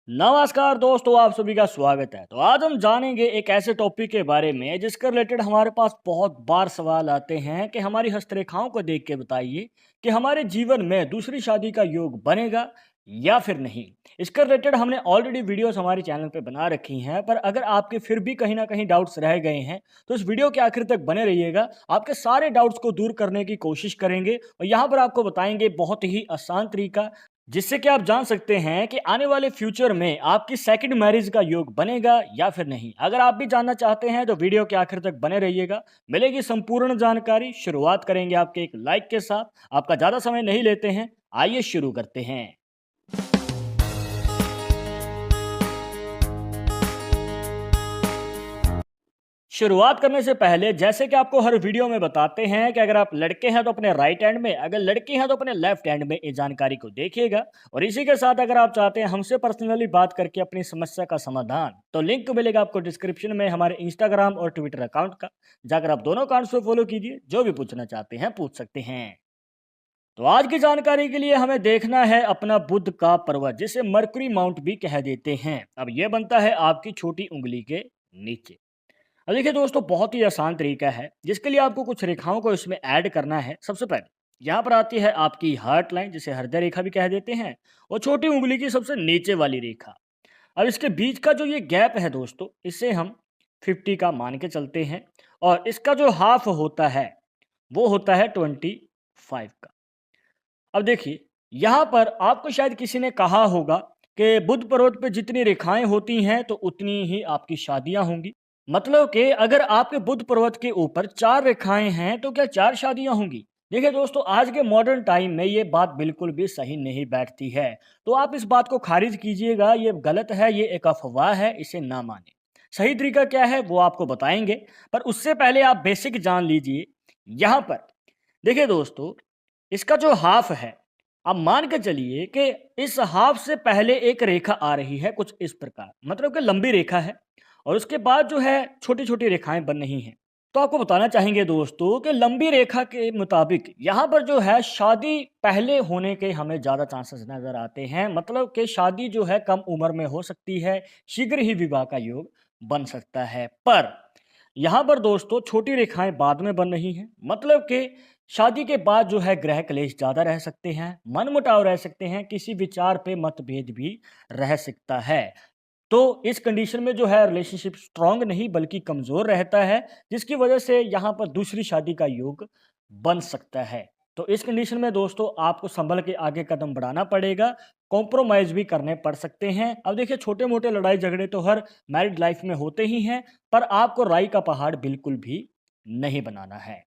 नमस्कार दोस्तों, आप सभी का स्वागत है। तो आज हम जानेंगे एक ऐसे टॉपिक के बारे में जिसके रिलेटेड हमारे पास बहुत बार सवाल आते हैं कि हमारी हस्तरेखाओं को देख के बताइए कि हमारे जीवन में दूसरी शादी का योग बनेगा या फिर नहीं। इसके रिलेटेड हमने ऑलरेडी वीडियोस हमारे चैनल पे बना रखी हैं, पर अगर आपके फिर भी कहीं ना कहीं डाउट्स रह गए हैं तो इस वीडियो के आखिर तक बने रहिएगा। आपके सारे डाउट्स को दूर करने की कोशिश करेंगे और यहाँ पर आपको बताएंगे बहुत ही आसान तरीका, जिससे कि आप जान सकते हैं कि आने वाले फ्यूचर में आपकी सेकंड मैरिज का योग बनेगा या फिर नहीं। अगर आप भी जानना चाहते हैं तो वीडियो के आखिर तक बने रहिएगा, मिलेगी संपूर्ण जानकारी। शुरुआत करेंगे आपके एक लाइक के साथ। आपका ज़्यादा समय नहीं लेते हैं, आइए शुरू करते हैं। शुरुआत करने से पहले जैसे कि आपको हर वीडियो में बताते हैं कि अगर आप लड़के हैं तो अपने राइट हैंड में, अगर लड़की हैं तो अपने लेफ्ट हैंड में इस जानकारी को देखिएगा। और इसी के साथ अगर आप चाहते हैं हमसे पर्सनली बात करके अपनी समस्या का समाधान, तो लिंक मिलेगा आपको डिस्क्रिप्शन में हमारे इंस्टाग्राम और ट्विटर अकाउंट का। जाकर आप दोनों अकाउंट्स को फॉलो कीजिए, जो भी पूछना चाहते हैं पूछ सकते हैं। तो आज की जानकारी के लिए हमें देखना है अपना बुध का पर्वत, जिसे मरकरी माउंट भी कह देते हैं। अब यह बनता है आपकी छोटी उंगली के नीचे। अब देखिए दोस्तों, बहुत ही आसान तरीका है जिसके लिए आपको कुछ रेखाओं को इसमें ऐड करना है। सबसे पहले यहाँ पर आती है आपकी हार्ट लाइन, जिसे हृदय रेखा भी कह देते हैं, और छोटी उंगली की सबसे नीचे वाली रेखा। अब इसके बीच का जो ये गैप है दोस्तों, इसे हम 50 का मान के चलते हैं। और इसका जो हाफ होता है वो होता है 25 का। अब देखिए, यहाँ पर आपको शायद किसी ने कहा होगा कि बुध पर्वत पे जितनी रेखाएं होती हैं तो उतनी ही आपकी शादियां होंगी। मतलब कि अगर आपके बुध पर्वत के ऊपर 4 रेखाएं हैं तो क्या 4 शादियां होंगी? देखिए दोस्तों, आज के मॉडर्न टाइम में ये बात बिल्कुल भी सही नहीं बैठती है। तो आप इस बात को खारिज कीजिएगा, ये गलत है, ये एक अफवाह है, इसे ना माने। सही तरीका क्या है वो आपको बताएंगे, पर उससे पहले आप बेसिक जान लीजिए। यहाँ पर देखिए दोस्तों, इसका जो हाफ है, आप मान के चलिए कि इस हाफ से पहले एक रेखा आ रही है कुछ इस प्रकार, मतलब कि लंबी रेखा है, और उसके बाद जो है छोटी छोटी रेखाएं बन रही हैं। तो आपको बताना चाहेंगे दोस्तों कि लंबी रेखा के मुताबिक यहाँ पर जो है शादी पहले होने के हमें ज़्यादा चांसेस नज़र आते हैं। मतलब कि शादी जो है कम उम्र में हो सकती है, शीघ्र ही विवाह का योग बन सकता है। पर यहाँ पर दोस्तों छोटी रेखाएं बाद में बन रही हैं, मतलब कि शादी के बाद जो है ग्रह क्लेश ज़्यादा रह सकते हैं, मनमुटाव रह सकते हैं, किसी विचार पे मतभेद भी रह सकता है। तो इस कंडीशन में जो है रिलेशनशिप स्ट्रांग नहीं बल्कि कमज़ोर रहता है, जिसकी वजह से यहाँ पर दूसरी शादी का योग बन सकता है। तो इस कंडीशन में दोस्तों आपको संभल के आगे कदम बढ़ाना पड़ेगा, कॉम्प्रोमाइज़ भी करने पड़ सकते हैं। अब देखिए, छोटे-मोटे लड़ाई झगड़े तो हर मैरिड लाइफ में होते ही हैं, पर आपको राई का पहाड़ बिल्कुल भी नहीं बनाना है।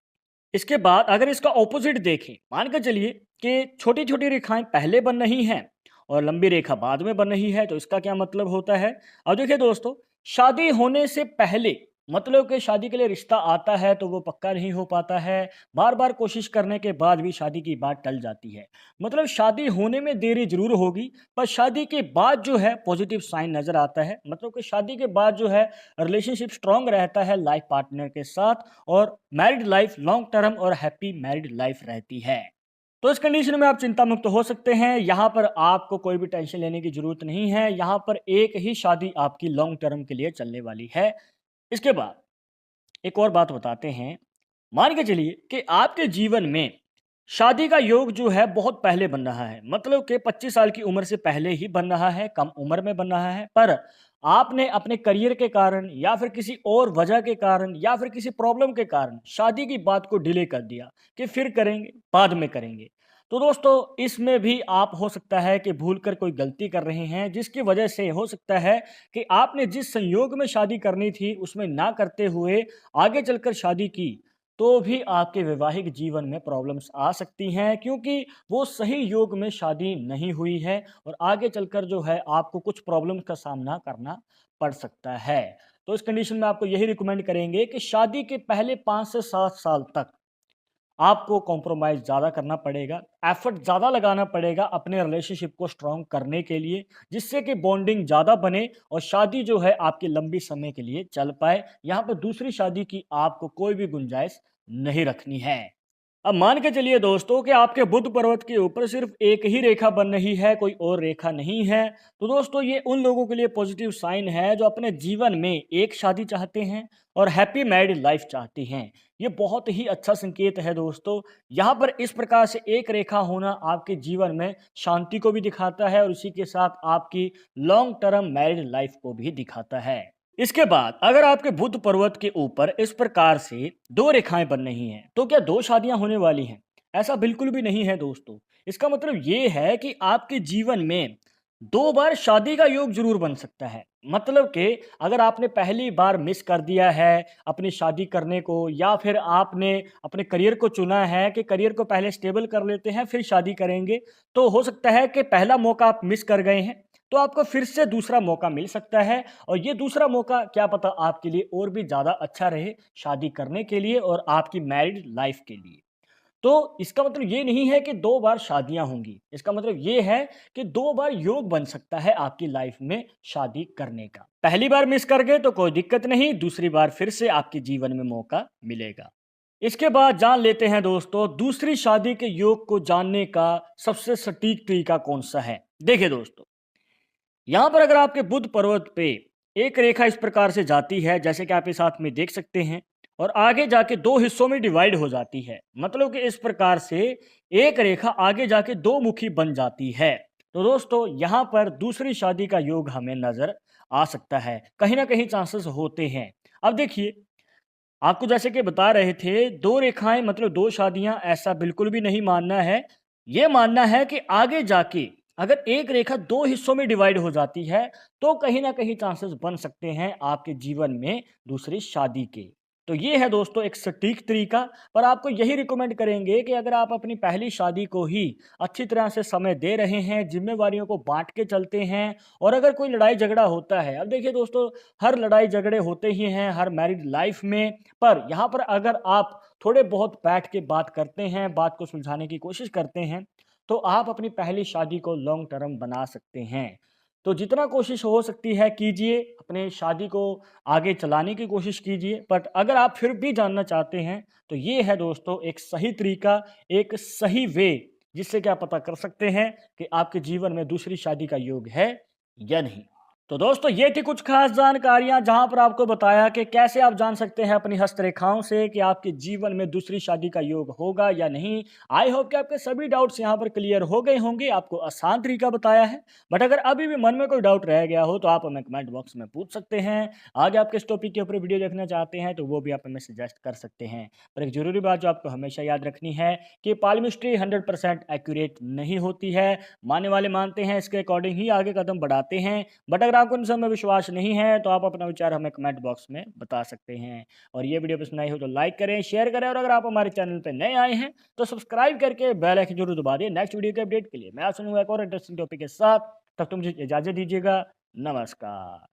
इसके बाद अगर इसका ऑपोजिट देखें, मान के चलिए कि छोटी-छोटी रेखाएँ पहले बन रही हैं और लंबी रेखा बाद में बन रही है, तो इसका क्या मतलब होता है? अब देखिए दोस्तों, शादी होने से पहले, मतलब कि शादी के लिए रिश्ता आता है तो वो पक्का नहीं हो पाता है। बार-बार कोशिश करने के बाद भी शादी की बात टल जाती है। मतलब शादी होने में देरी ज़रूर होगी, पर शादी के बाद जो है पॉजिटिव साइन नज़र आता है। मतलब कि शादी के बाद जो है रिलेशनशिप स्ट्रॉन्ग रहता है लाइफ पार्टनर के साथ, और मैरिड लाइफ लॉन्ग टर्म और हैप्पी मैरिड लाइफ रहती है। तो इस कंडीशन में आप चिंता मुक्त हो सकते हैं। यहाँ पर आपको कोई भी टेंशन लेने की ज़रूरत नहीं है। यहाँ पर एक ही शादी आपकी लॉन्ग टर्म के लिए चलने वाली है। इसके बाद एक और बात बताते हैं। मान के चलिए कि आपके जीवन में शादी का योग जो है बहुत पहले बन रहा है, मतलब कि 25 साल की उम्र से पहले ही बन रहा है, कम उम्र में बन रहा है। पर आपने अपने करियर के कारण या फिर किसी और वजह के कारण या फिर किसी प्रॉब्लम के कारण शादी की बात को डिले कर दिया कि फिर करेंगे, बाद में करेंगे। तो दोस्तों, इसमें भी आप हो सकता है कि भूलकर कोई गलती कर रहे हैं, जिसकी वजह से हो सकता है कि आपने जिस संयोग में शादी करनी थी उसमें ना करते हुए आगे चलकर शादी की, तो भी आपके वैवाहिक जीवन में प्रॉब्लम्स आ सकती हैं, क्योंकि वो सही योग में शादी नहीं हुई है और आगे चलकर जो है आपको कुछ प्रॉब्लम्स का सामना करना पड़ सकता है। तो इस कंडीशन में आपको यही रिकमेंड करेंगे कि शादी के पहले 5 से 7 साल तक आपको कॉम्प्रोमाइज़ ज़्यादा करना पड़ेगा, एफर्ट ज़्यादा लगाना पड़ेगा अपने रिलेशनशिप को स्ट्रॉन्ग करने के लिए, जिससे कि बॉन्डिंग ज़्यादा बने और शादी जो है आपकी लंबी समय के लिए चल पाए। यहाँ पर दूसरी शादी की आपको कोई भी गुंजाइश नहीं रखनी है। अब मान के चलिए दोस्तों कि आपके बुध पर्वत के ऊपर सिर्फ एक ही रेखा बन रही है, कोई और रेखा नहीं है। तो दोस्तों ये उन लोगों के लिए पॉजिटिव साइन है जो अपने जीवन में एक शादी चाहते हैं और हैप्पी मैरिड लाइफ चाहती हैं। ये बहुत ही अच्छा संकेत है दोस्तों। यहाँ पर इस प्रकार से एक रेखा होना आपके जीवन में शांति को भी दिखाता है और इसी के साथ आपकी लॉन्ग टर्म मैरिड लाइफ को भी दिखाता है। इसके बाद अगर आपके बुध पर्वत के ऊपर इस प्रकार से दो रेखाएं बन रही हैं तो क्या दो शादियां होने वाली हैं? ऐसा बिल्कुल भी नहीं है दोस्तों। इसका मतलब ये है कि आपके जीवन में दो बार शादी का योग जरूर बन सकता है। मतलब कि अगर आपने पहली बार मिस कर दिया है अपनी शादी करने को, या फिर आपने अपने करियर को चुना है कि करियर को पहले स्टेबल कर लेते हैं फिर शादी करेंगे, तो हो सकता है कि पहला मौका आप मिस कर गए हैं, तो आपको फिर से दूसरा मौका मिल सकता है। और ये दूसरा मौका क्या पता आपके लिए और भी ज़्यादा अच्छा रहे शादी करने के लिए और आपकी मैरिड लाइफ के लिए। तो इसका मतलब ये नहीं है कि दो बार शादियां होंगी, इसका मतलब ये है कि दो बार योग बन सकता है आपकी लाइफ में शादी करने का। पहली बार मिस कर गए तो कोई दिक्कत नहीं, दूसरी बार फिर से आपके जीवन में मौका मिलेगा। इसके बाद जान लेते हैं दोस्तों दूसरी शादी के योग को जानने का सबसे सटीक तरीका कौन सा है। देखिए दोस्तों, यहाँ पर अगर आपके बुध पर्वत पे एक रेखा इस प्रकार से जाती है जैसे कि आप इस साथ में देख सकते हैं, और आगे जाके दो हिस्सों में डिवाइड हो जाती है, मतलब कि इस प्रकार से एक रेखा आगे जाके दो मुखी बन जाती है, तो दोस्तों यहाँ पर दूसरी शादी का योग हमें नजर आ सकता है, कहीं ना कहीं चांसेस होते हैं। अब देखिए, आपको जैसे कि बता रहे थे दो रेखाएं मतलब दो शादियां, ऐसा बिल्कुल भी नहीं मानना है। ये मानना है कि आगे जाके अगर एक रेखा दो हिस्सों में डिवाइड हो जाती है तो कहीं ना कहीं चांसेस बन सकते हैं आपके जीवन में दूसरी शादी के। तो ये है दोस्तों एक सटीक तरीका। पर आपको यही रिकमेंड करेंगे कि अगर आप अपनी पहली शादी को ही अच्छी तरह से समय दे रहे हैं, जिम्मेवारियों को बांट के चलते हैं, और अगर कोई लड़ाई झगड़ा होता है, अब देखिए दोस्तों, हर लड़ाई झगड़े होते ही हैं हर मैरिड लाइफ में, पर यहाँ पर अगर आप थोड़े बहुत बैठ के बात करते हैं, बात को सुलझाने की कोशिश करते हैं, तो आप अपनी पहली शादी को लॉन्ग टर्म बना सकते हैं। तो जितना कोशिश हो सकती है कीजिए, अपने शादी को आगे चलाने की कोशिश कीजिए। बट अगर आप फिर भी जानना चाहते हैं तो ये है दोस्तों एक सही तरीका, एक सही वे, जिससे कि आप पता कर सकते हैं कि आपके जीवन में दूसरी शादी का योग है या नहीं। तो दोस्तों ये थी कुछ खास जानकारियां जहां पर आपको बताया कि कैसे आप जान सकते हैं अपनी हस्तरेखाओं से कि आपके जीवन में दूसरी शादी का योग होगा या नहीं। आई होप कि आपके सभी डाउट्स यहां पर क्लियर हो गए होंगे, आपको आसान तरीका बताया है। बट अगर अभी भी मन में कोई डाउट रह गया हो तो आप हमें कमेंट बॉक्स में पूछ सकते हैं। आगे आप किस टॉपिक के ऊपर वीडियो देखना चाहते हैं तो वो भी आप हमें सजेस्ट कर सकते हैं। पर एक जरूरी बात जो आपको हमेशा याद रखनी है कि पालमिस्ट्री 100% एक्यूरेट नहीं होती है। मानने वाले मानते हैं, इसके अकॉर्डिंग ही आगे कदम बढ़ाते हैं। बट अगर आपको इन सब में विश्वास नहीं है तो आप अपना विचार हमें कमेंट बॉक्स में बता सकते हैं। और ये वीडियो पसंद आई हो तो लाइक करें, शेयर करें, और अगर आप हमारे चैनल पर नए आए हैं तो सब्सक्राइब करके बेल आइकन जरूर दबा दें नेक्स्ट वीडियो के अपडेट के लिए। मैं आप सुनूंगा एक और इंटरेस्टिंग टॉपिक के साथ, तब तुम मुझे इजाजत दीजिएगा। नमस्कार।